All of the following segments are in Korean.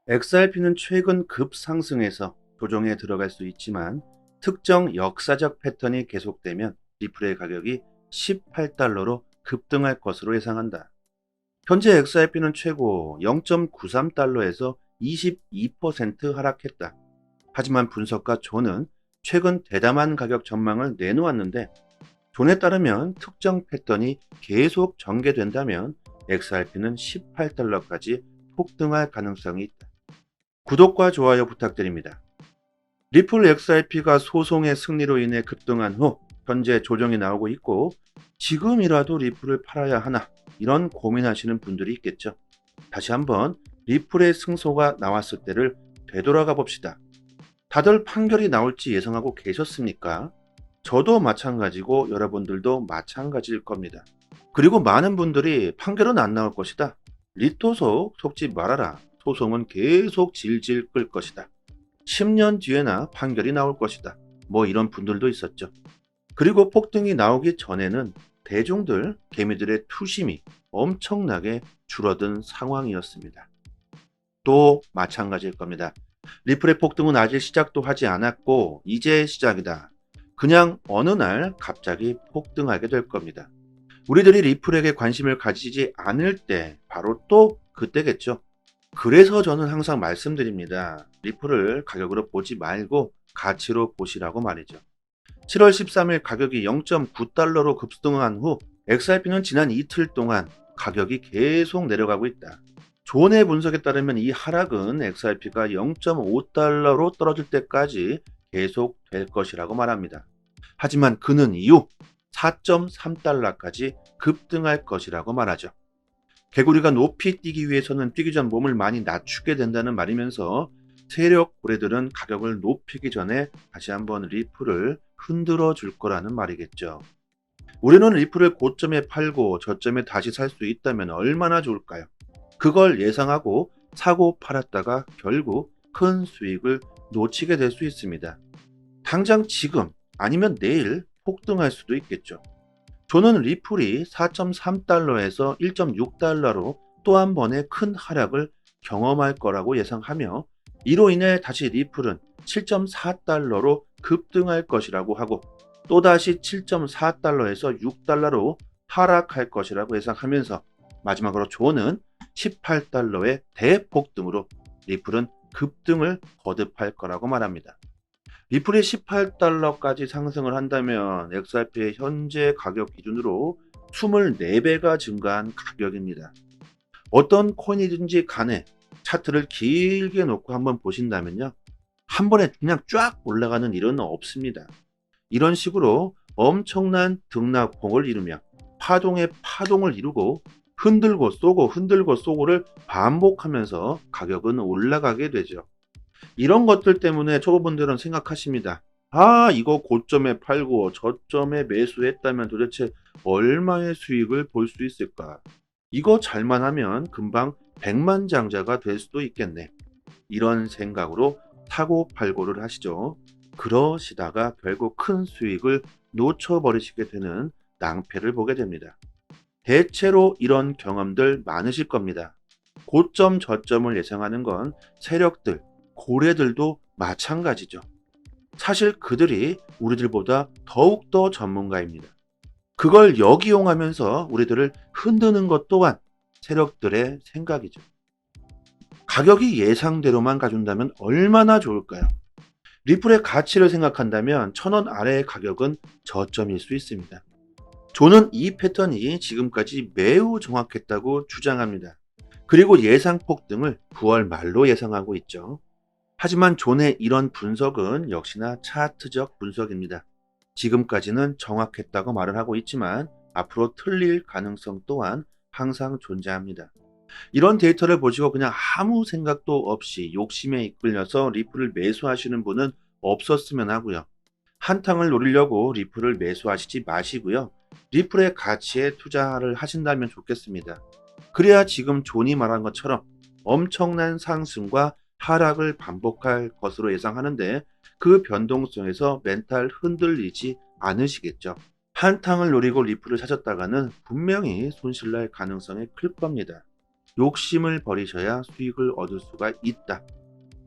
XRP는 최근 급상승에서 조정에 들어갈 수 있지만 특정 역사적 패턴이 계속되면 리플의 가격이 18달러로 급등할 것으로 예상한다. 현재 XRP는 최고 0.93달러에서 22% 하락했다. 하지만 분석가 존은 최근 대담한 가격 전망을 내놓았는데, 존에 따르면 특정 패턴이 계속 전개된다면 XRP는 18달러까지 폭등할 가능성이 있다. 구독과 좋아요 부탁드립니다. 리플 XRP가 소송의 승리로 인해 급등한 후 현재 조정이 나오고 있고, 지금이라도 리플을 팔아야 하나, 이런 고민하시는 분들이 있겠죠. 다시 한번 리플의 승소가 나왔을 때를 되돌아가 봅시다. 다들 판결이 나올지 예상하고 계셨습니까? 저도 마찬가지고 여러분들도 마찬가지일 겁니다. 그리고 많은 분들이 판결은 안 나올 것이다, 리토속 속지 말아라, 소송은 계속 질질 끌 것이다, 10년 뒤에나 판결이 나올 것이다, 뭐 이런 분들도 있었죠. 그리고 폭등이 나오기 전에는 대중들, 개미들의 투심이 엄청나게 줄어든 상황이었습니다. 또 마찬가지일 겁니다. 리플의 폭등은 아직 시작도 하지 않았고 이제 시작이다, 그냥 어느 날 갑자기 폭등하게 될 겁니다. 우리들이 리플에게 관심을 가지지 않을 때 바로 또 그때겠죠. 그래서 저는 항상 말씀드립니다. 리플을 가격으로 보지 말고 가치로 보시라고 말이죠. 7월 13일 가격이 0.9달러로 급등한 후 XRP는 지난 이틀 동안 가격이 계속 내려가고 있다. 존의 분석에 따르면 이 하락은 XRP가 0.5달러로 떨어질 때까지 계속 될 것이라고 말합니다. 하지만 그는 이후 4.3달러까지 급등할 것이라고 말하죠. 개구리가 높이 뛰기 위해서는 뛰기 전 몸을 많이 낮추게 된다는 말이면서 세력 고래들은 가격을 높이기 전에 다시 한번 리플을 흔들어 줄 거라는 말이겠죠. 우리는 리플을 고점에 팔고 저점에 다시 살 수 있다면 얼마나 좋을까요? 그걸 예상하고 사고 팔았다가 결국 큰 수익을 놓치게 될 수 있습니다. 당장 지금 아니면 내일 폭등할 수도 있겠죠. 저는 리플이 4.3달러에서 1.6달러로 또 한 번의 큰 하락을 경험할 거라고 예상하며, 이로 인해 다시 리플은 7.4달러로 급등할 것이라고 하고 또다시 7.4달러에서 6달러로 하락할 것이라고 예상하면서, 마지막으로 존은 18달러의 대폭등으로 리플은 급등을 거듭할 거라고 말합니다. 리플이 18달러까지 상승을 한다면 XRP의 현재 가격 기준으로 24배가 증가한 가격입니다. 어떤 코인이든지 간에 차트를 길게 놓고 한번 보신다면요, 한 번에 그냥 쫙 올라가는 일은 없습니다. 이런 식으로 엄청난 등락폭을 이루며 파동에 파동을 이루고 흔들고 쏘고 흔들고 쏘고를 반복하면서 가격은 올라가게 되죠. 이런 것들 때문에 초보분들은 생각하십니다. 아, 이거 고점에 팔고 저점에 매수했다면 도대체 얼마의 수익을 볼 수 있을까? 이거 잘만 하면 금방 백만장자가 될 수도 있겠네, 이런 생각으로 사고 팔고를 하시죠. 그러시다가 결국 큰 수익을 놓쳐버리시게 되는 낭패를 보게 됩니다. 대체로 이런 경험들 많으실 겁니다. 고점 저점을 예상하는 건 세력들, 고래들도 마찬가지죠. 사실 그들이 우리들보다 더욱더 전문가입니다. 그걸 역이용하면서 우리들을 흔드는 것 또한 세력들의 생각이죠. 가격이 예상대로만 가준다면 얼마나 좋을까요? 리플의 가치를 생각한다면 1,000원 아래의 가격은 저점일 수 있습니다. 존은 이 패턴이 지금까지 매우 정확했다고 주장합니다. 그리고 예상 폭등을 9월 말로 예상하고 있죠. 하지만 존의 이런 분석은 역시나 차트적 분석입니다. 지금까지는 정확했다고 말을 하고 있지만 앞으로 틀릴 가능성 또한 항상 존재합니다. 이런 데이터를 보시고 그냥 아무 생각도 없이 욕심에 이끌려서 리플을 매수하시는 분은 없었으면 하고요. 한탕을 노리려고 리플을 매수하시지 마시고요. 리플의 가치에 투자를 하신다면 좋겠습니다. 그래야 지금 존이 말한 것처럼 엄청난 상승과 하락을 반복할 것으로 예상하는데, 그 변동성에서 멘탈 흔들리지 않으시겠죠. 한탕을 노리고 리플을 찾았다가는 분명히 손실날 가능성이 클 겁니다. 욕심을 버리셔야 수익을 얻을 수가 있다.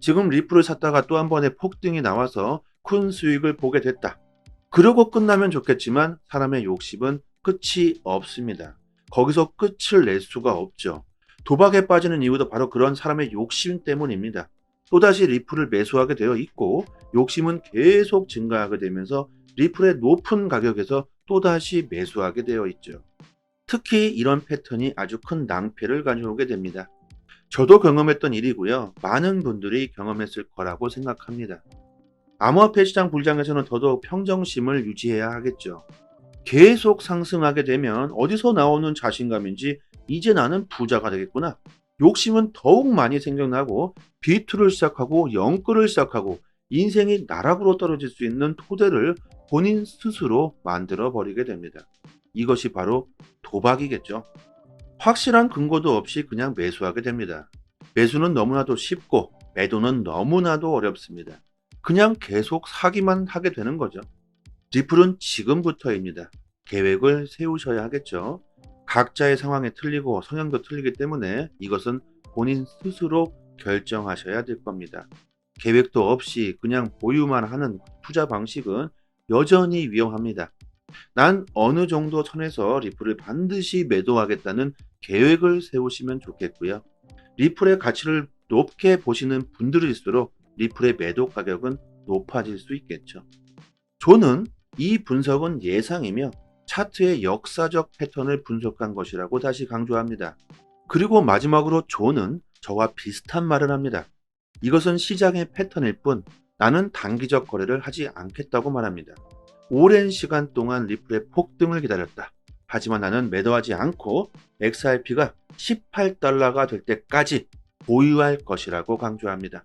지금 리플을 샀다가 또 한 번의 폭등이 나와서 큰 수익을 보게 됐다. 그러고 끝나면 좋겠지만 사람의 욕심은 끝이 없습니다. 거기서 끝을 낼 수가 없죠. 도박에 빠지는 이유도 바로 그런 사람의 욕심 때문입니다. 또다시 리플을 매수하게 되어 있고 욕심은 계속 증가하게 되면서 리플의 높은 가격에서 또다시 매수하게 되어 있죠. 특히 이런 패턴이 아주 큰 낭패를 가져오게 됩니다. 저도 경험했던 일이고요. 많은 분들이 경험했을 거라고 생각합니다. 암호화폐 시장 불장에서는 더더욱 평정심을 유지해야 하겠죠. 계속 상승하게 되면 어디서 나오는 자신감인지 이제 나는 부자가 되겠구나. 욕심은 더욱 많이 생겨나고 비투를 시작하고 영끌을 시작하고 인생이 나락으로 떨어질 수 있는 토대를 본인 스스로 만들어 버리게 됩니다. 이것이 바로 도박이겠죠. 확실한 근거도 없이 그냥 매수하게 됩니다. 매수는 너무나도 쉽고 매도는 너무나도 어렵습니다. 그냥 계속 사기만 하게 되는 거죠. 리플은 지금부터입니다. 계획을 세우셔야 하겠죠. 각자의 상황이 틀리고 성향도 틀리기 때문에 이것은 본인 스스로 결정하셔야 될 겁니다. 계획도 없이 그냥 보유만 하는 투자 방식은 여전히 위험합니다. 난 어느 정도 선에서 리플을 반드시 매도하겠다는 계획을 세우시면 좋겠고요. 리플의 가치를 높게 보시는 분들일수록 리플의 매도 가격은 높아질 수 있겠죠. 저는 이 분석은 예상이며 차트의 역사적 패턴을 분석한 것이라고 다시 강조합니다. 그리고 마지막으로 존은 저와 비슷한 말을 합니다. 이것은 시장의 패턴일 뿐 나는 단기적 거래를 하지 않겠다고 말합니다. 오랜 시간 동안 리플의 폭등을 기다렸다. 하지만 나는 매도하지 않고 XRP가 18달러가 될 때까지 보유할 것이라고 강조합니다.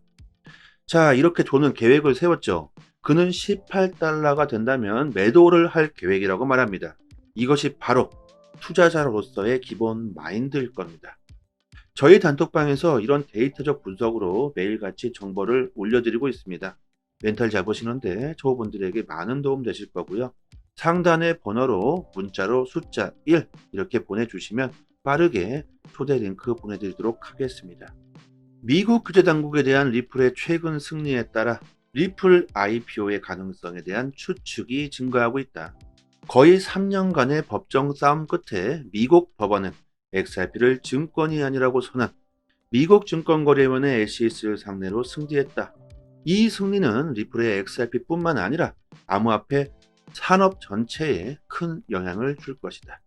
자, 이렇게 존은 계획을 세웠죠. 그는 18달러가 된다면 매도를 할 계획이라고 말합니다. 이것이 바로 투자자로서의 기본 마인드일 겁니다. 저희 단톡방에서 이런 데이터적 분석으로 매일같이 정보를 올려드리고 있습니다. 멘탈 잡으시는데 저분들에게 많은 도움 되실 거고요. 상단의 번호로 문자로 숫자 1 이렇게 보내주시면 빠르게 초대 링크 보내드리도록 하겠습니다. 미국 규제당국에 대한 리플의 최근 승리에 따라 리플 IPO의 가능성에 대한 추측이 증가하고 있다. 거의 3년간의 법정 싸움 끝에 미국 법원은 XRP를 증권이 아니라고 선언, 미국 증권거래위원회 SEC를 상대로 승리했다. 이 승리는 리플의 XRP뿐만 아니라 암호화폐 산업 전체에 큰 영향을 줄 것이다.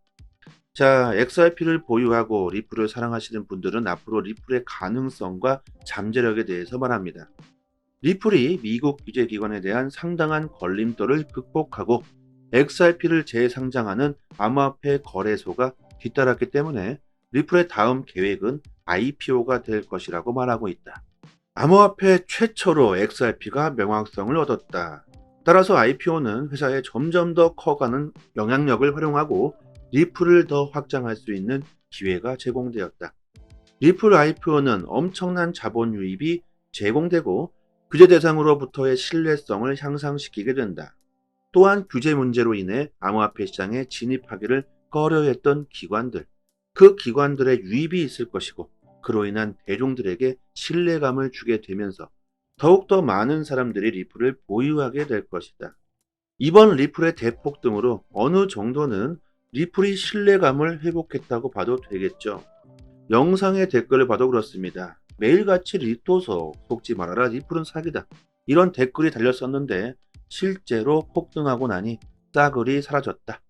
자, XRP를 보유하고 리플을 사랑하시는 분들은 앞으로 리플의 가능성과 잠재력에 대해서 말합니다. 리플이 미국 규제기관에 대한 상당한 걸림돌을 극복하고 XRP를 재상장하는 암호화폐 거래소가 뒤따랐기 때문에 리플의 다음 계획은 IPO가 될 것이라고 말하고 있다. 암호화폐 최초로 XRP가 명확성을 얻었다. 따라서 IPO는 회사에 점점 더 커가는 영향력을 활용하고 리플을 더 확장할 수 있는 기회가 제공되었다. 리플 IPO는 엄청난 자본 유입이 제공되고 규제 대상으로부터의 신뢰성을 향상시키게 된다. 또한 규제 문제로 인해 암호화폐 시장에 진입하기를 꺼려했던 기관들, 그 기관들의 유입이 있을 것이고 그로 인한 대중들에게 신뢰감을 주게 되면서 더욱더 많은 사람들이 리플을 보유하게 될 것이다. 이번 리플의 대폭등으로 어느 정도는 리플이 신뢰감을 회복했다고 봐도 되겠죠. 영상의 댓글을 봐도 그렇습니다. 매일같이 리토서 속지 말아라 리플은 사기다. 이런 댓글이 달렸었는데 실제로 폭등하고 나니 싸그리 사라졌다.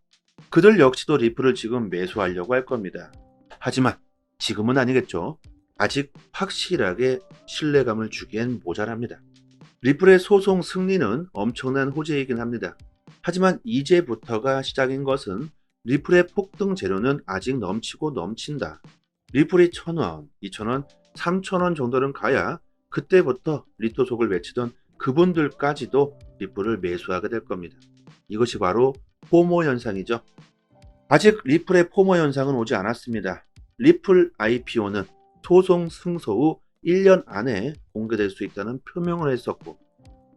그들 역시도 리플을 지금 매수하려고 할 겁니다. 하지만 지금은 아니겠죠. 아직 확실하게 신뢰감을 주기엔 모자랍니다. 리플의 소송 승리는 엄청난 호재이긴 합니다. 하지만 이제부터가 시작인 것은 리플의 폭등 재료는 아직 넘치고 넘친다. 리플이 1,000원, 2,000원, 3,000원 정도는 가야 그때부터 리토속을 외치던 그분들까지도 리플을 매수하게 될 겁니다. 이것이 바로 포모 현상이죠. 아직 리플의 포모 현상은 오지 않았습니다. 리플 IPO는 소송 승소 후 1년 안에 공개될 수 있다는 표명을 했었고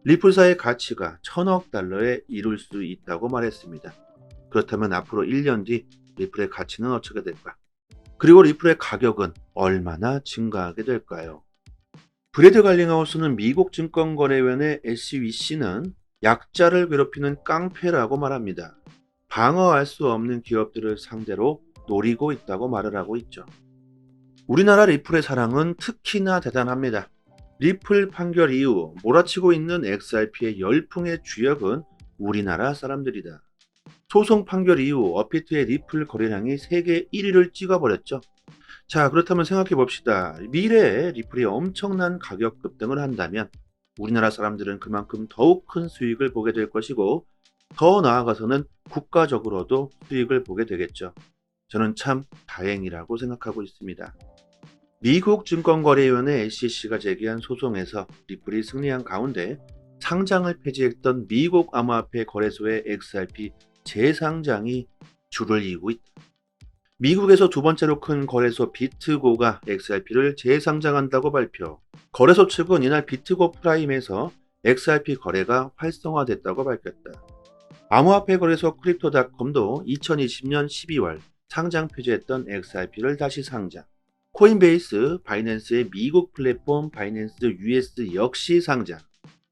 리플사의 가치가 1,000억 달러에 이룰 수 있다고 말했습니다. 그렇다면 앞으로 1년 뒤 리플의 가치는 어떻게 될까? 그리고 리플의 가격은 얼마나 증가하게 될까요? 브래드 갈링하우스는 미국 증권거래위원회 SEC는 약자를 괴롭히는 깡패라고 말합니다. 방어할 수 없는 기업들을 상대로 노리고 있다고 말을 하고 있죠. 우리나라 리플의 사랑은 특히나 대단합니다. 리플 판결 이후 몰아치고 있는 XRP의 열풍의 주역은 우리나라 사람들이다. 소송 판결 이후 업비트의 리플 거래량이 세계 1위를 찍어버렸죠. 자, 그렇다면 생각해 봅시다. 미래에 리플이 엄청난 가격 급등을 한다면 우리나라 사람들은 그만큼 더욱 큰 수익을 보게 될 것이고, 더 나아가서는 국가적으로도 수익을 보게 되겠죠. 저는 참 다행이라고 생각하고 있습니다. 미국 증권거래위원회 SEC가 제기한 소송에서 리플이 승리한 가운데 상장을 폐지했던 미국 암호화폐 거래소의 XRP 재상장이 줄을 이루고 있다. 미국에서 두 번째로 큰 거래소 비트고가 XRP를 재상장한다고 발표. 거래소 측은 이날 비트고 프라임에서 XRP 거래가 활성화됐다고 밝혔다. 암호화폐 거래소 크립토닷컴도 2020년 12월 상장 폐지했던 XRP를 다시 상장. 코인베이스, 바이낸스의 미국 플랫폼 바이낸스 US 역시 상장.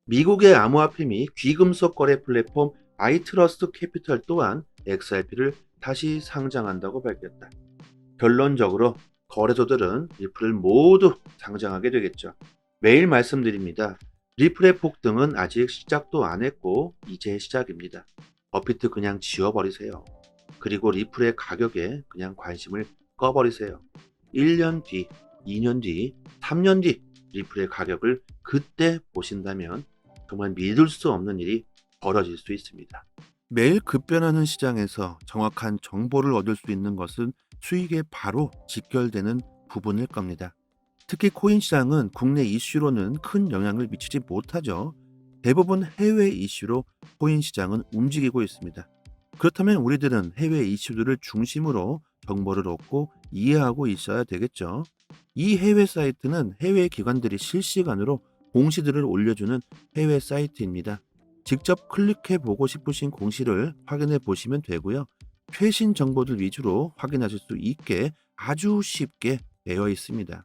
미국의 암호화폐 및 귀금속 거래 플랫폼 아이트러스트 캐피털 또한 XRP를 다시 상장한다고 밝혔다. 결론적으로 거래소들은 리플을 모두 상장하게 되겠죠. 매일 말씀드립니다. 리플의 폭등은 아직 시작도 안 했고 이제 시작입니다. 업비트 그냥 지워버리세요. 그리고 리플의 가격에 그냥 관심을 꺼버리세요. 1년 뒤, 2년 뒤, 3년 뒤 리플의 가격을 그때 보신다면 정말 믿을 수 없는 일이 벌어질 수 있습니다. 매일 급변하는 시장에서 정확한 정보를 얻을 수 있는 것은 수익에 바로 직결되는 부분일 겁니다. 특히 코인 시장은 국내 이슈로는 큰 영향을 미치지 못하죠. 대부분 해외 이슈로 코인 시장은 움직이고 있습니다. 그렇다면 우리들은 해외 이슈들을 중심으로 정보를 얻고 이해하고 있어야 되겠죠. 이 해외 사이트는 해외 기관들이 실시간으로 공시들을 올려주는 해외 사이트입니다. 직접 클릭해 보고 싶으신 공시를 확인해 보시면 되고요. 최신 정보들 위주로 확인하실 수 있게 아주 쉽게 되어 있습니다.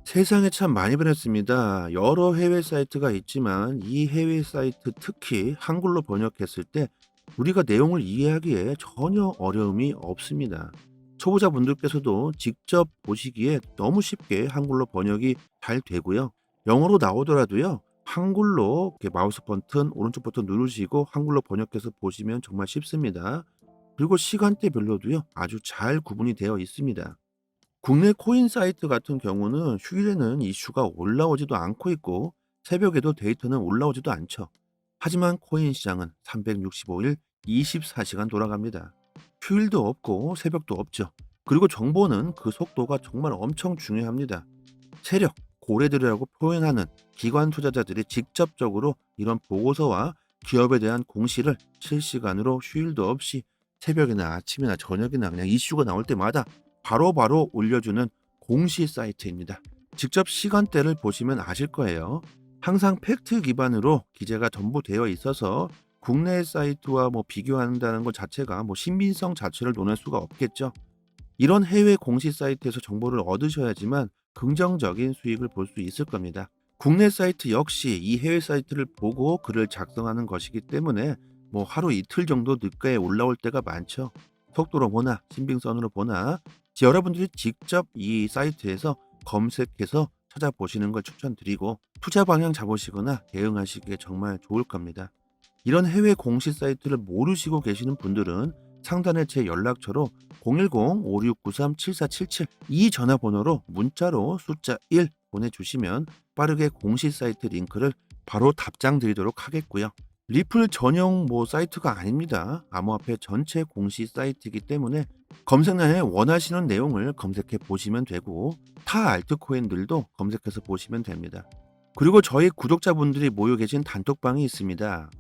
세상에 참 많이 변했습니다. 여러 해외 사이트가 있지만 이 해외 사이트 특히 한글로 번역했을 때 우리가 내용을 이해하기에 전혀 어려움이 없습니다. 초보자분들께서도 직접 보시기에 너무 쉽게 한글로 번역이 잘 되고요. 영어로 나오더라도요. 한글로 이렇게 마우스 버튼 오른쪽 버튼 누르시고 한글로 번역해서 보시면 정말 쉽습니다. 그리고 시간대별로도요. 아주 잘 구분이 되어 있습니다. 국내 코인 사이트 같은 경우는 휴일에는 이슈가 올라오지도 않고 있고 새벽에도 데이터는 올라오지도 않죠. 하지만 코인 시장은 365일 24시간 돌아갑니다. 휴일도 없고 새벽도 없죠. 그리고 정보는 그 속도가 정말 엄청 중요합니다. 세력, 고래들이라고 표현하는 기관 투자자들이 직접적으로 이런 보고서와 기업에 대한 공시를 실시간으로 휴일도 없이 새벽이나 아침이나 저녁이나 그냥 이슈가 나올 때마다 바로바로 올려주는 공시 사이트입니다. 직접 시간대를 보시면 아실 거예요. 항상 팩트 기반으로 기재가 전부 되어 있어서 국내 사이트와 비교한다는 것 자체가 신빙성 자체를 논할 수가 없겠죠. 이런 해외 공시 사이트에서 정보를 얻으셔야지만 긍정적인 수익을 볼 수 있을 겁니다. 국내 사이트 역시 이 해외 사이트를 보고 글을 작성하는 것이기 때문에 하루 이틀 정도 늦게 올라올 때가 많죠. 속도로 보나 신빙성으로 보나 여러분들이 직접 이 사이트에서 검색해서 찾아보시는 걸 추천드리고 투자 방향 잡으시거나 대응하시기에 정말 좋을 겁니다. 이런 해외 공시 사이트를 모르시고 계시는 분들은 상단에 제 연락처로 010-5693-7477 이 전화번호로 문자로 숫자 1 보내주시면 빠르게 공시 사이트 링크를 바로 답장 드리도록 하겠고요. 리플 전용 사이트가 아닙니다. 암호화폐 전체 공시 사이트이기 때문에 검색란에 원하시는 내용을 검색해 보시면 되고 타 알트코인들도 검색해서 보시면 됩니다. 그리고 저희 구독자분들이 모여 계신 단톡방이 있습니다.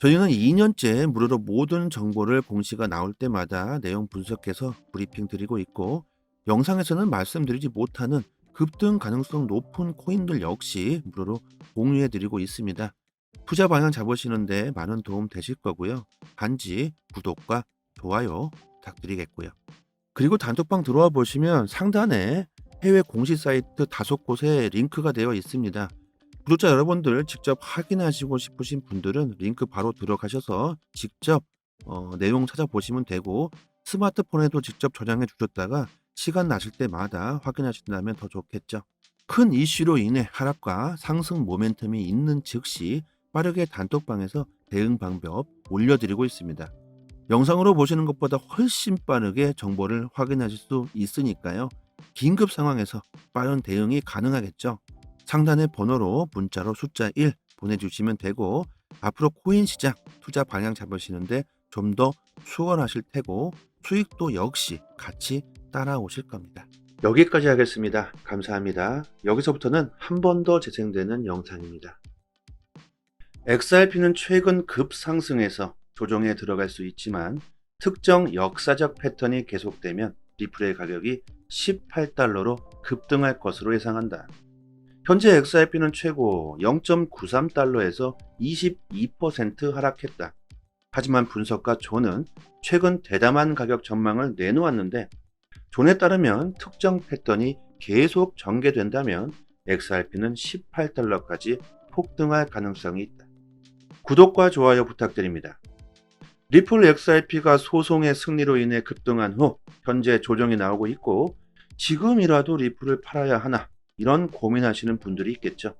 저희는 2년째 무료로 모든 정보를 공시가 나올 때마다 내용 분석해서 브리핑 드리고 있고 영상에서는 말씀드리지 못하는 급등 가능성 높은 코인들 역시 무료로 공유해 드리고 있습니다. 투자 방향 잡으시는데 많은 도움 되실 거고요. 단지 구독과 좋아요 부탁드리겠고요. 그리고 단톡방 들어와 보시면 상단에 해외 공시 사이트 5곳에 링크가 되어 있습니다. 구독자 여러분들 직접 확인하시고 싶으신 분들은 링크 바로 들어가셔서 직접 내용 찾아보시면 되고, 스마트폰에도 직접 저장해 주셨다가 시간 나실 때마다 확인하신다면 더 좋겠죠. 큰 이슈로 인해 하락과 상승 모멘텀이 있는 즉시 빠르게 단톡방에서 대응 방법 올려드리고 있습니다. 영상으로 보시는 것보다 훨씬 빠르게 정보를 확인하실 수 있으니까요. 긴급 상황에서 빠른 대응이 가능하겠죠. 상단의 번호로 문자로 숫자 1 보내주시면 되고, 앞으로 코인 시장 투자 방향 잡으시는데 좀 더 수월하실 테고, 수익도 역시 같이 따라오실 겁니다. 여기까지 하겠습니다. 감사합니다. 여기서부터는 한 번 더 재생되는 영상입니다. XRP는 최근 급상승에서 조정에 들어갈 수 있지만 특정 역사적 패턴이 계속되면 리플의 가격이 18달러로 급등할 것으로 예상한다. 현재 XRP는 최고 0.93달러에서 22% 하락했다. 하지만 분석가 존은 최근 대담한 가격 전망을 내놓았는데, 존에 따르면 특정 패턴이 계속 전개된다면 XRP는 18달러까지 폭등할 가능성이 있다. 구독과 좋아요 부탁드립니다. 리플 XRP가 소송의 승리로 인해 급등한 후 현재 조정이 나오고 있고, 지금이라도 리플을 팔아야 하나, 이런 고민하시는 분들이 있겠죠.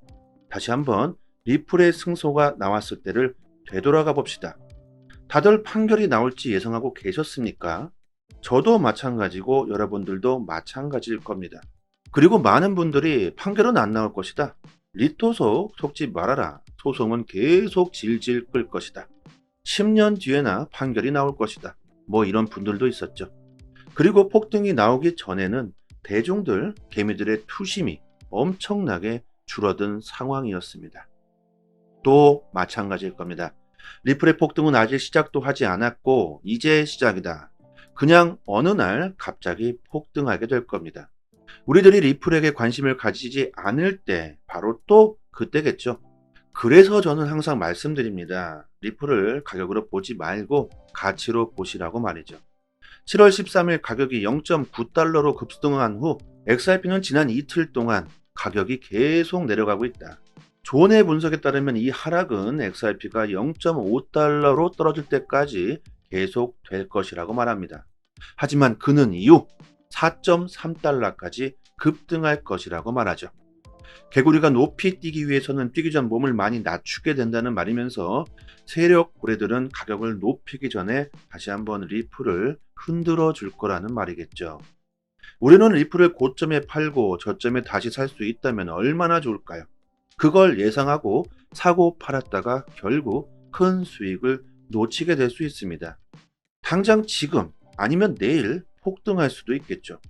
다시 한번 리플의 승소가 나왔을 때를 되돌아가 봅시다. 다들 판결이 나올지 예상하고 계셨습니까? 저도 마찬가지고 여러분들도 마찬가지일 겁니다. 그리고 많은 분들이 판결은 안 나올 것이다, 리토속 속지 말아라, 소송은 계속 질질 끌 것이다, 10년 뒤에나 판결이 나올 것이다, 뭐 이런 분들도 있었죠. 그리고 폭등이 나오기 전에는 대중들, 개미들의 투심이 엄청나게 줄어든 상황이었습니다. 또 마찬가지일 겁니다. 리플의 폭등은 아직 시작도 하지 않았고 이제 시작이다. 그냥 어느 날 갑자기 폭등하게 될 겁니다. 우리들이 리플에게 관심을 가지지 않을 때 바로 또 그때겠죠. 그래서 저는 항상 말씀드립니다. 리플을 가격으로 보지 말고 가치로 보시라고 말이죠. 7월 13일 가격이 0.9달러로 급등한 후 XRP는 지난 이틀 동안 가격이 계속 내려가고 있다. 존의 분석에 따르면 이 하락은 XRP가 0.5달러로 떨어질 때까지 계속 될 것이라고 말합니다. 하지만 그는 이후 4.3달러까지 급등할 것이라고 말하죠. 개구리가 높이 뛰기 위해서는 뛰기 전 몸을 많이 낮추게 된다는 말이면서 세력 고래들은 가격을 높이기 전에 다시 한번 리플을 흔들어 줄 거라는 말이겠죠. 우리는 리플을 고점에 팔고 저점에 다시 살 수 있다면 얼마나 좋을까요? 그걸 예상하고 사고 팔았다가 결국 큰 수익을 놓치게 될 수 있습니다. 당장 지금 아니면 내일 폭등할 수도 있겠죠.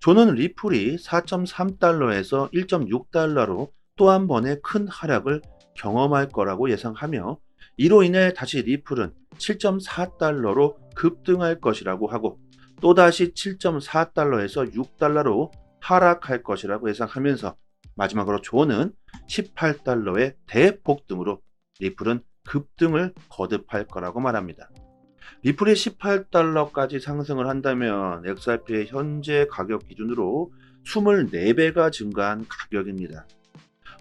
저는 리플이 4.3달러에서 1.6달러로 또 한 번의 큰 하락을 경험할 거라고 예상하며, 이로 인해 다시 리플은 7.4달러로 급등할 것이라고 하고 또다시 7.4달러에서 6달러로 하락할 것이라고 예상하면서, 마지막으로 존은 18달러의 대폭등으로 리플은 급등을 거듭할 거라고 말합니다. 리플이 18달러까지 상승을 한다면 XRP의 현재 가격 기준으로 24배가 증가한 가격입니다.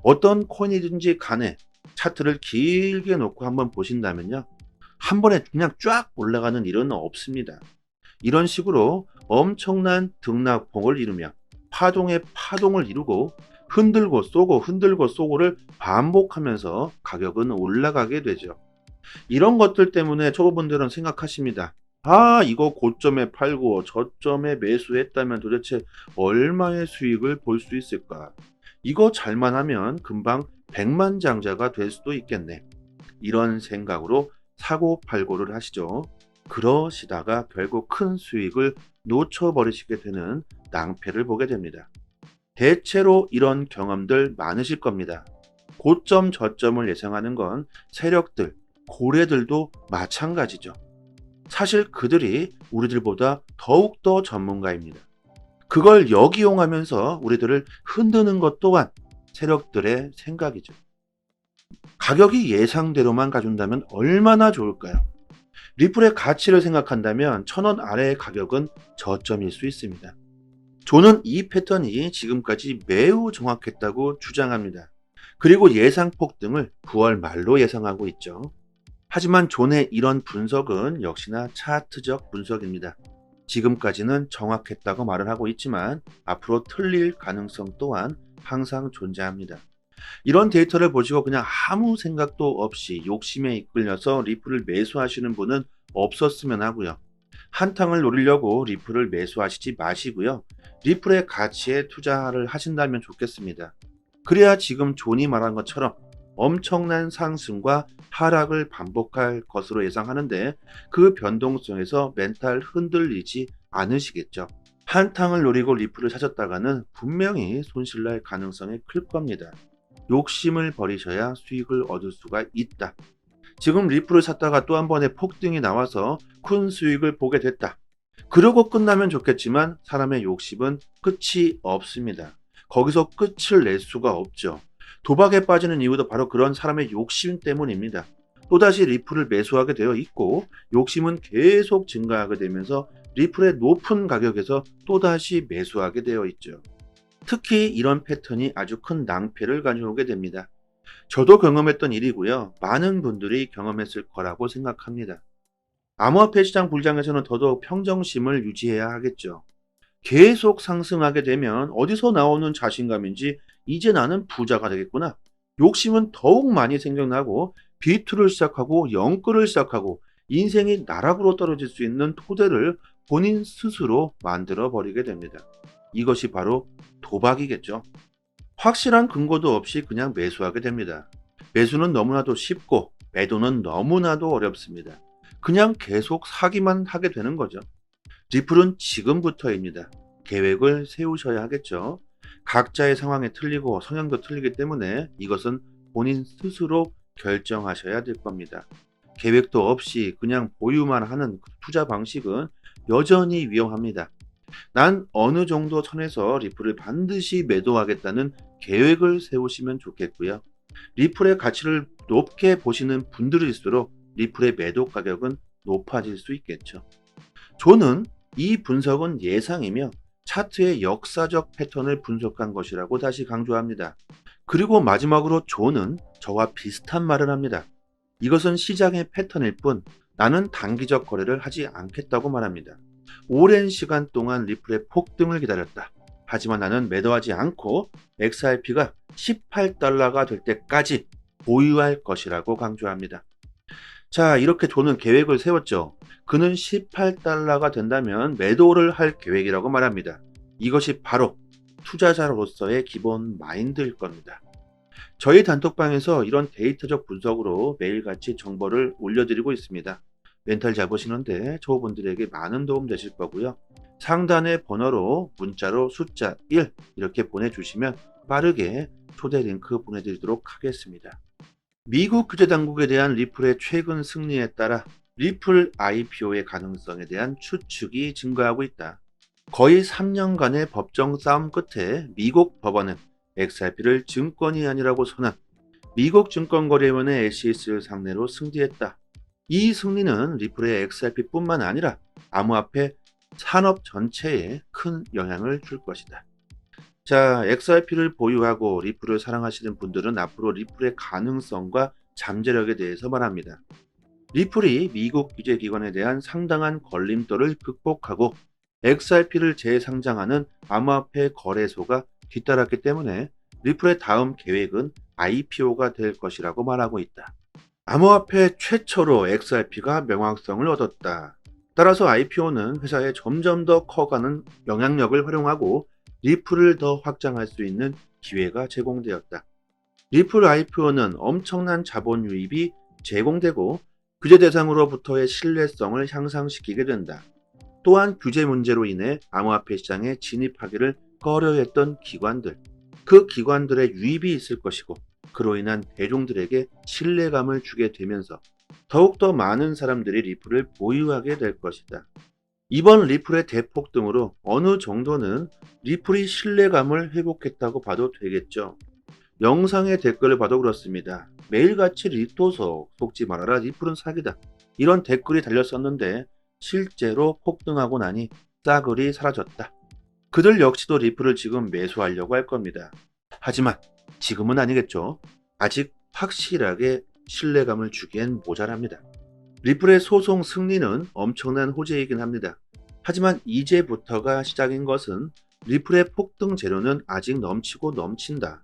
어떤 코인이든지 간에 차트를 길게 놓고 한번 보신다면요, 한 번에 그냥 쫙 올라가는 일은 없습니다. 이런 식으로 엄청난 등락봉을 이루며 파동에 파동을 이루고 흔들고 쏘고 흔들고 쏘고를 반복하면서 가격은 올라가게 되죠. 이런 것들 때문에 초보분들은 생각하십니다. 아, 이거 고점에 팔고 저점에 매수했다면 도대체 얼마의 수익을 볼 수 있을까? 이거 잘만 하면 금방 백만장자가 될 수도 있겠네. 이런 생각으로 사고 팔고를 하시죠. 그러시다가 결국 큰 수익을 놓쳐버리시게 되는 낭패를 보게 됩니다. 대체로 이런 경험들 많으실 겁니다. 고점 저점을 예상하는 건 세력들, 고래들도 마찬가지죠. 사실 그들이 우리들보다 더욱더 전문가입니다. 그걸 역이용하면서 우리들을 흔드는 것 또한 세력들의 생각이죠. 가격이 예상대로만 가준다면 얼마나 좋을까요? 리플의 가치를 생각한다면 1,000원 아래의 가격은 저점일 수 있습니다. 존은 이 패턴이 지금까지 매우 정확했다고 주장합니다. 그리고 예상 폭등을 9월 말로 예상하고 있죠. 하지만 존의 이런 분석은 역시나 차트적 분석입니다. 지금까지는 정확했다고 말을 하고 있지만 앞으로 틀릴 가능성 또한 항상 존재합니다. 이런 데이터를 보시고 그냥 아무 생각도 없이 욕심에 이끌려서 리플을 매수하시는 분은 없었으면 하고요. 한탕을 노리려고 리플을 매수하시지 마시고요. 리플의 가치에 투자를 하신다면 좋겠습니다. 그래야 지금 존이 말한 것처럼 엄청난 상승과 하락을 반복할 것으로 예상하는데 그 변동성에서 멘탈 흔들리지 않으시겠죠. 한탕을 노리고 리플을 찾았다가는 분명히 손실날 가능성이 클 겁니다. 욕심을 버리셔야 수익을 얻을 수가 있다. 지금 리플을 샀다가 또 한 번의 폭등이 나와서 큰 수익을 보게 됐다. 그러고 끝나면 좋겠지만 사람의 욕심은 끝이 없습니다. 거기서 끝을 낼 수가 없죠. 도박에 빠지는 이유도 바로 그런 사람의 욕심 때문입니다. 또다시 리플을 매수하게 되어 있고 욕심은 계속 증가하게 되면서 리플의 높은 가격에서 또다시 매수하게 되어 있죠. 특히 이런 패턴이 아주 큰 낭패를 가져오게 됩니다. 저도 경험했던 일이고요. 많은 분들이 경험했을 거라고 생각합니다. 암호화폐 시장 불장에서는 더더욱 평정심을 유지해야 하겠죠. 계속 상승하게 되면 어디서 나오는 자신감인지 이제 나는 부자가 되겠구나. 욕심은 더욱 많이 생겨나고 비투를 시작하고 영끌을 시작하고 인생이 나락으로 떨어질 수 있는 토대를 본인 스스로 만들어 버리게 됩니다. 이것이 바로 도박이겠죠. 확실한 근거도 없이 그냥 매수하게 됩니다. 매수는 너무나도 쉽고 매도는 너무나도 어렵습니다. 그냥 계속 사기만 하게 되는 거죠. 리플은 지금부터입니다. 계획을 세우셔야 하겠죠. 각자의 상황이 틀리고 성향도 틀리기 때문에 이것은 본인 스스로 결정하셔야 될 겁니다. 계획도 없이 그냥 보유만 하는 투자 방식은 여전히 위험합니다. 난 어느 정도 선에서 리플을 반드시 매도하겠다는 계획을 세우시면 좋겠고요. 리플의 가치를 높게 보시는 분들일수록 리플의 매도 가격은 높아질 수 있겠죠. 존은 이 분석은 예상이며 차트의 역사적 패턴을 분석한 것이라고 다시 강조합니다. 그리고 마지막으로 존은 저와 비슷한 말을 합니다. 이것은 시장의 패턴일 뿐 나는 단기적 거래를 하지 않겠다고 말합니다. 오랜 시간 동안 리플의 폭등을 기다렸다. 하지만 나는 매도하지 않고 XRP가 18달러가 될 때까지 보유할 것이라고 강조합니다. 자, 이렇게 존은 계획을 세웠죠. 그는 18달러가 된다면 매도를 할 계획이라고 말합니다. 이것이 바로 투자자로서의 기본 마인드일 겁니다. 저희 단톡방에서 이런 데이터적 분석으로 매일같이 정보를 올려드리고 있습니다. 멘탈 잡으시는데 저분들에게 많은 도움 되실 거고요. 상단의 번호로 문자로 숫자 1 이렇게 보내주시면 빠르게 초대 링크 보내드리도록 하겠습니다. 미국 규제당국에 대한 리플의 최근 승리에 따라 리플 IPO의 가능성에 대한 추측이 증가하고 있다. 거의 3년간의 법정 싸움 끝에 미국 법원은 XRP를 증권이 아니라고 선언, 미국 증권거래위원회 SEC를 상대로 승리했다. 이 승리는 리플의 XRP뿐만 아니라 암호화폐 산업 전체에 큰 영향을 줄 것이다. 자, XRP를 보유하고 리플을 사랑하시는 분들은 앞으로 리플의 가능성과 잠재력에 대해서 말합니다. 리플이 미국 규제기관에 대한 상당한 걸림돌을 극복하고 XRP를 재상장하는 암호화폐 거래소가 뒤따랐기 때문에 리플의 다음 계획은 IPO가 될 것이라고 말하고 있다. 암호화폐 최초로 XRP가 명확성을 얻었다. 따라서 IPO는 회사에 점점 더 커가는 영향력을 활용하고 리플을 더 확장할 수 있는 기회가 제공되었다. 리플 IPO는 엄청난 자본 유입이 제공되고 규제 대상으로부터의 신뢰성을 향상시키게 된다. 또한 규제 문제로 인해 암호화폐 시장에 진입하기를 꺼려했던 기관들, 그 기관들의 유입이 있을 것이고 그로 인한 대중들에게 신뢰감을 주게 되면서 더욱더 많은 사람들이 리플을 보유하게 될 것이다. 이번 리플의 대폭등으로 어느 정도는 리플이 신뢰감을 회복했다고 봐도 되겠죠. 영상의 댓글을 봐도 그렇습니다. 매일같이 리토속, 속지 말아라 리플은 사기다. 이런 댓글이 달렸었는데 실제로 폭등하고 나니 싸그리 사라졌다. 그들 역시도 리플을 지금 매수하려고 할 겁니다. 하지만 지금은 아니겠죠. 아직 확실하게 신뢰감을 주기엔 모자랍니다. 리플의 소송 승리는 엄청난 호재이긴 합니다. 하지만 이제부터가 시작인 것은 리플의 폭등 재료는 아직 넘치고 넘친다.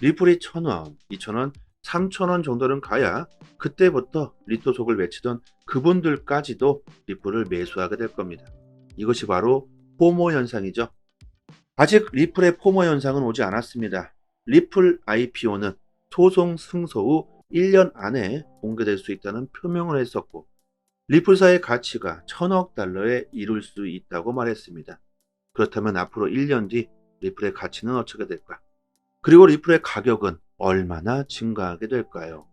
리플이 1,000원, 2,000원, 3,000원 정도는 가야 그때부터 리토속을 외치던 그분들까지도 리플을 매수하게 될 겁니다. 이것이 바로 포모 현상이죠. 아직 리플의 포모 현상은 오지 않았습니다. 리플 IPO는 소송 승소 후 1년 안에 공개될 수 있다는 표명을 했었고 리플사의 가치가 1,000억 달러에 이룰 수 있다고 말했습니다. 그렇다면 앞으로 1년 뒤 리플의 가치는 어떻게 될까? 그리고 리플의 가격은 얼마나 증가하게 될까요?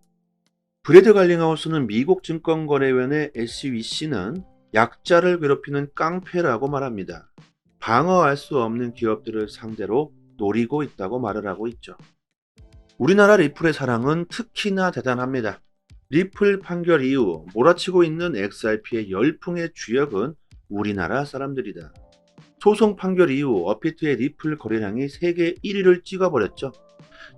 브래드 갈링하우스는 미국 증권거래위원회 SEC는 약자를 괴롭히는 깡패라고 말합니다. 방어할 수 없는 기업들을 상대로 노리고 있다고 말을 하고 있죠. 우리나라 리플의 사랑은 특히나 대단합니다. 리플 판결 이후 몰아치고 있는 XRP의 열풍의 주역은 우리나라 사람들이다. 소송 판결 이후 업비트의 리플 거래량이 세계 1위를 찍어버렸죠.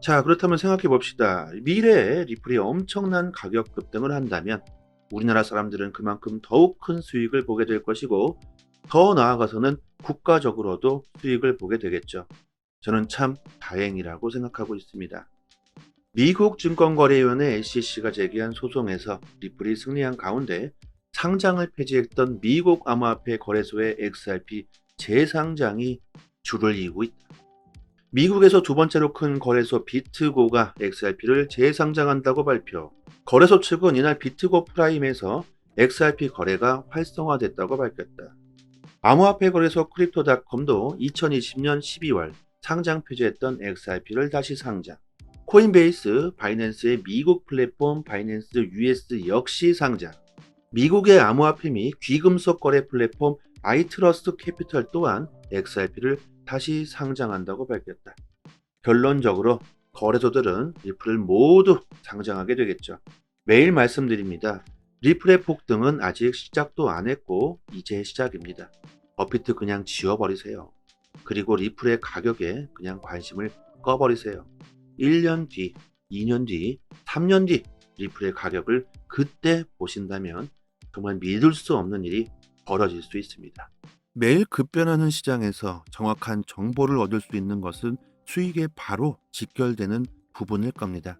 자, 그렇다면 생각해 봅시다. 미래에 리플이 엄청난 가격 급등을 한다면 우리나라 사람들은 그만큼 더욱 큰 수익을 보게 될 것이고 더 나아가서는 국가적으로도 수익을 보게 되겠죠. 저는 참 다행이라고 생각하고 있습니다. 미국 증권거래위원회 SEC가 제기한 소송에서 리플이 승리한 가운데 상장을 폐지했던 미국 암호화폐 거래소의 XRP 재상장이 줄을 이루고 있다. 미국에서 두 번째로 큰 거래소 비트고가 XRP를 재상장한다고 발표. 거래소 측은 이날 비트고 프라임에서 XRP 거래가 활성화됐다고 밝혔다. 암호화폐 거래소 크립토닷컴도 2020년 12월 상장 폐지했던 XRP를 다시 상장. 코인베이스, 바이낸스의 미국 플랫폼 바이낸스 US 역시 상장. 미국의 암호화폐 및 귀금속 거래 플랫폼 아이트러스트 캐피털 또한 XRP를 다시 상장한다고 밝혔다. 결론적으로 거래소들은 리플을 모두 상장하게 되겠죠. 매일 말씀드립니다. 리플의 폭등은 아직 시작도 안 했고 이제 시작입니다. 업비트 그냥 지워버리세요. 그리고 리플의 가격에 그냥 관심을 꺼버리세요. 1년 뒤, 2년 뒤, 3년 뒤 리플의 가격을 그때 보신다면 정말 믿을 수 없는 일이 벌어질 수 있습니다. 매일 급변하는 시장에서 정확한 정보를 얻을 수 있는 것은 수익에 바로 직결되는 부분일 겁니다.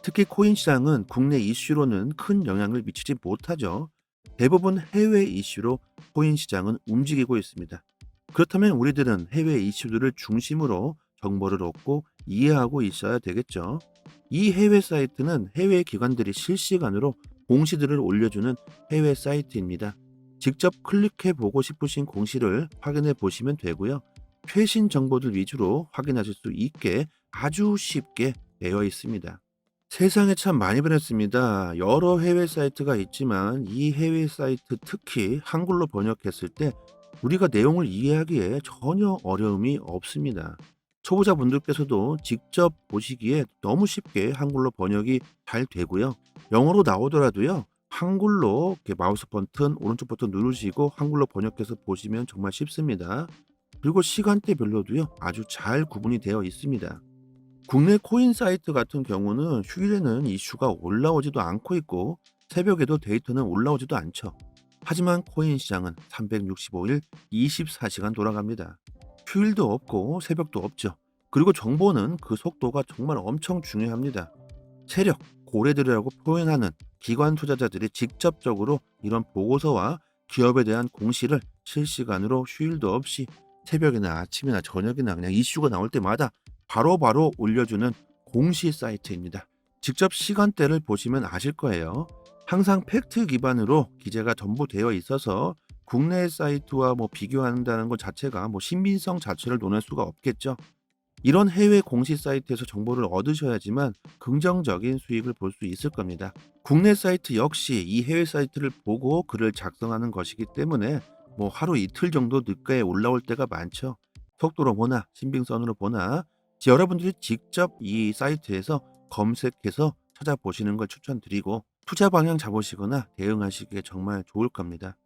특히 코인 시장은 국내 이슈로는 큰 영향을 미치지 못하죠. 대부분 해외 이슈로 코인 시장은 움직이고 있습니다. 그렇다면 우리들은 해외 이슈들을 중심으로 정보를 얻고 이해하고 있어야 되겠죠. 이 해외 사이트는 해외 기관들이 실시간으로 공시들을 올려주는 해외 사이트입니다. 직접 클릭해 보고 싶으신 공시를 확인해 보시면 되고요. 최신 정보들 위주로 확인하실 수 있게 아주 쉽게 되어 있습니다. 세상에 참 많이 변했습니다. 여러 해외 사이트가 있지만 이 해외 사이트 특히 한글로 번역했을 때 우리가 내용을 이해하기에 전혀 어려움이 없습니다. 초보자분들께서도 직접 보시기에 너무 쉽게 한글로 번역이 잘 되고요. 영어로 나오더라도요. 한글로 이렇게 마우스 버튼 오른쪽 버튼 누르시고 한글로 번역해서 보시면 정말 쉽습니다. 그리고 시간대별로도요. 아주 잘 구분이 되어 있습니다. 국내 코인 사이트 같은 경우는 휴일에는 이슈가 올라오지도 않고 있고 새벽에도 데이터는 올라오지도 않죠. 하지만 코인 시장은 365일 24시간 돌아갑니다. 휴일도 없고 새벽도 없죠. 그리고 정보는 그 속도가 정말 엄청 중요합니다. 세력, 고래들이라고 표현하는 기관 투자자들이 직접적으로 이런 보고서와 기업에 대한 공시를 실시간으로 휴일도 없이 새벽이나 아침이나 저녁이나 그냥 이슈가 나올 때마다 바로바로 올려주는 공시 사이트입니다. 직접 시간대를 보시면 아실 거예요. 항상 팩트 기반으로 기재가 전부 되어 있어서 국내 사이트와 비교한다는 것 자체가 신빙성 자체를 논할 수가 없겠죠. 이런 해외 공시 사이트에서 정보를 얻으셔야지만 긍정적인 수익을 볼 수 있을 겁니다. 국내 사이트 역시 이 해외 사이트를 보고 글을 작성하는 것이기 때문에 하루 이틀 정도 늦게 올라올 때가 많죠. 속도로 보나 신빙성으로 보나 여러분들이 직접 이 사이트에서 검색해서 찾아보시는 걸 추천드리고 투자 방향 잡으시거나 대응하시기에 정말 좋을 겁니다.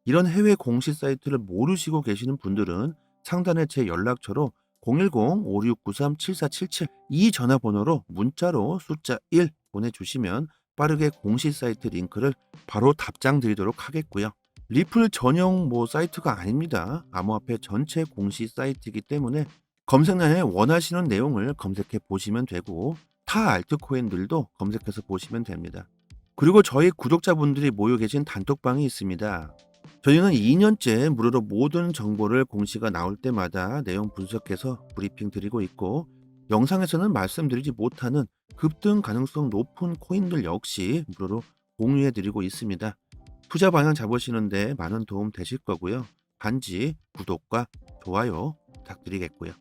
이런 해외 공시 사이트를 모르시고 계시는 분들은 상단에 제 연락처로 010-5693-7477 이 전화번호로 문자로 숫자 1 보내주시면 빠르게 공시 사이트 링크를 바로 답장 드리도록 하겠고요. 리플 전용 사이트가 아닙니다. 암호화폐 전체 공시 사이트이기 때문에 검색란에 원하시는 내용을 검색해 보시면 되고 타 알트코인들도 검색해서 보시면 됩니다. 그리고 저희 구독자분들이 모여 계신 단톡방이 있습니다. 저희는 2년째 무료로 모든 정보를 공시가 나올 때마다 내용 분석해서 브리핑 드리고 있고 영상에서는 말씀드리지 못하는 급등 가능성 높은 코인들 역시 무료로 공유해 드리고 있습니다. 투자 방향 잡으시는데 많은 도움 되실 거고요. 단지 구독과 좋아요 부탁드리겠고요.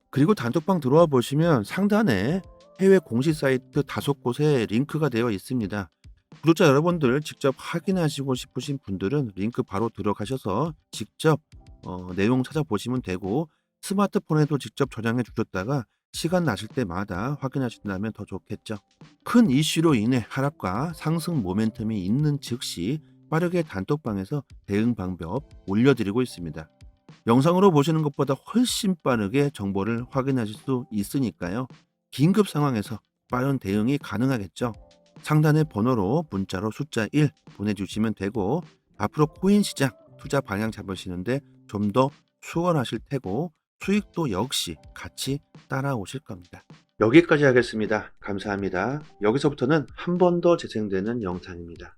그리고 단톡방 들어와 보시면 상단에 해외 공시 사이트 5곳에 링크가 되어 있습니다. 구독자 여러분들 직접 확인하시고 싶으신 분들은 링크 바로 들어가셔서 직접 내용 찾아보시면 되고 스마트폰에도 직접 저장해 주셨다가 시간 나실 때마다 확인하신다면 더 좋겠죠. 큰 이슈로 인해 하락과 상승 모멘텀이 있는 즉시 빠르게 단톡방에서 대응 방법 올려드리고 있습니다. 영상으로 보시는 것보다 훨씬 빠르게 정보를 확인하실 수 있으니까요. 긴급 상황에서 빠른 대응이 가능하겠죠. 상단의 번호로 문자로 숫자 1 보내주시면 되고 앞으로 코인 시장 투자 방향 잡으시는데 좀 더 수월하실 테고 수익도 역시 같이 따라오실 겁니다. 여기까지 하겠습니다. 감사합니다. 여기서부터는 한 번 더 재생되는 영상입니다.